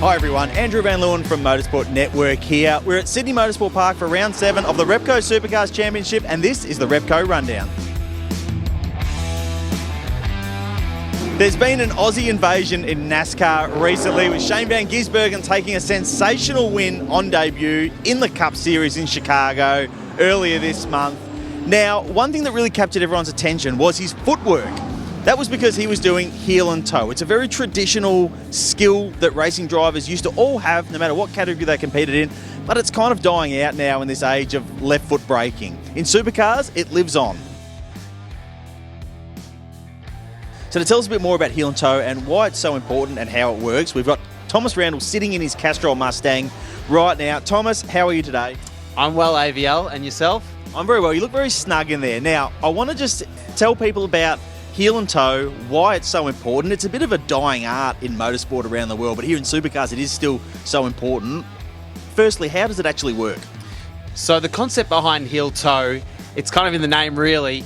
Hi everyone, Andrew Van Leeuwen from Motorsport Network here. We're at Sydney Motorsport Park for round 7 of the Repco Supercars Championship, and this is the Repco Rundown. There's been an Aussie invasion in NASCAR recently, with Shane Van Gisbergen taking a sensational win on debut in the Cup Series in Chicago earlier this month. Now, one thing that really captured everyone's attention was his footwork. That was because he was doing heel and toe. It's a very traditional skill that racing drivers used to all have, no matter what category they competed in, but it's kind of dying out now in this age of left foot braking. In supercars, it lives on. So to tell us a bit more about heel and toe and why it's so important and how it works, we've got Thomas Randall sitting in his Castrol Mustang right now. Thomas, how are you today? I'm well, AVL, and yourself? I'm very well. You look very snug in there. Now, I want to just tell people about heel and toe, why it's so important. It's a bit of a dying art in motorsport around the world, but here in supercars it is still so important. Firstly, how does it actually work? So the concept behind heel toe, it's kind of in the name really.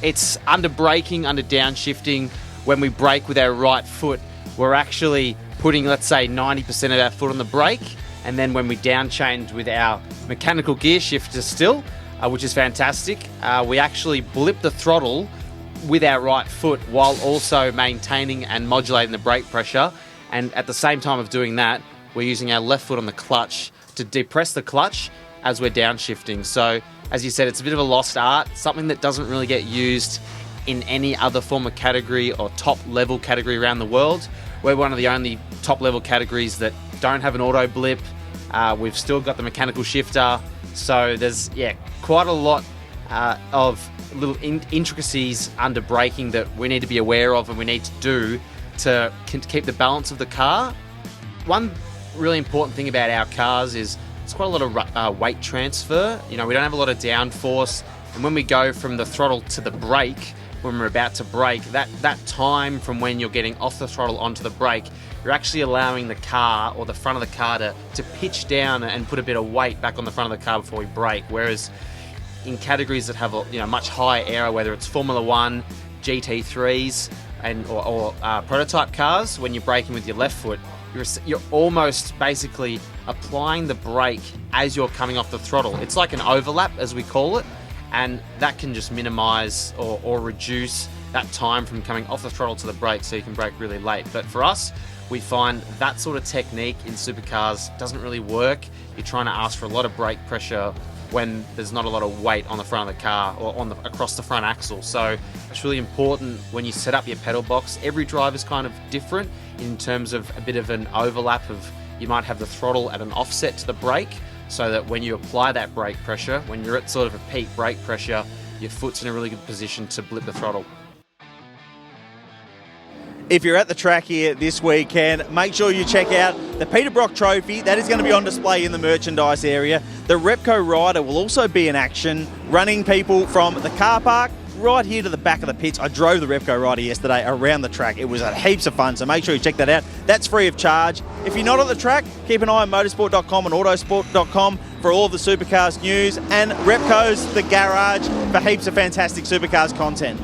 It's under braking, under downshifting. When we brake with our right foot, we're actually putting, let's say, 90% of our foot on the brake, and then when we downchange with our mechanical gear shifter still, which is fantastic, we actually blip the throttle with our right foot while also maintaining and modulating the brake pressure. And at the same time of doing that, we're using our left foot on the clutch to depress the clutch as we're downshifting. So as you said, it's a bit of a lost art, something that doesn't really get used in any other form of category or top level category around the world. We're one of the only top level categories that don't have an auto blip. We've still got the mechanical shifter. So there's quite a lot of little intricacies under braking that we need to be aware of and we need to do to keep the balance of the car. One really important thing about our cars is it's quite a lot of weight transfer. You know, we don't have a lot of downforce, and when we go from the throttle to the brake, when we're about to brake, that time from when you're getting off the throttle onto the brake, you're actually allowing the car or the front of the car to pitch down and put a bit of weight back on the front of the car before we brake. Whereas in categories that have much higher aero, whether it's Formula 1, GT3s, or prototype cars, when you're braking with your left foot, you're almost basically applying the brake as you're coming off the throttle. It's like an overlap, as we call it, and that can just minimise or reduce that time from coming off the throttle to the brake, so you can brake really late. But for us, we find that sort of technique in supercars doesn't really work. You're trying to ask for a lot of brake pressure when there's not a lot of weight on the front of the car or across the front axle. So it's really important when you set up your pedal box. Every driver's kind of different in terms of a bit of an overlap of, you might have the throttle at an offset to the brake, so that when you apply that brake pressure, when you're at sort of a peak brake pressure, your foot's in a really good position to blip the throttle. If you're at the track here this weekend, make sure you check out the Peter Brock Trophy. That is going to be on display in the merchandise area. The Repco rider will also be in action, running people from the car park right here to the back of the pits. I drove the Repco rider yesterday around the track. It was a heaps of fun, so make sure you check that out. That's free of charge. If you're not on the track, keep an eye on motorsport.com and autosport.com for all of the supercars news, and Repco's The Garage for heaps of fantastic supercars content.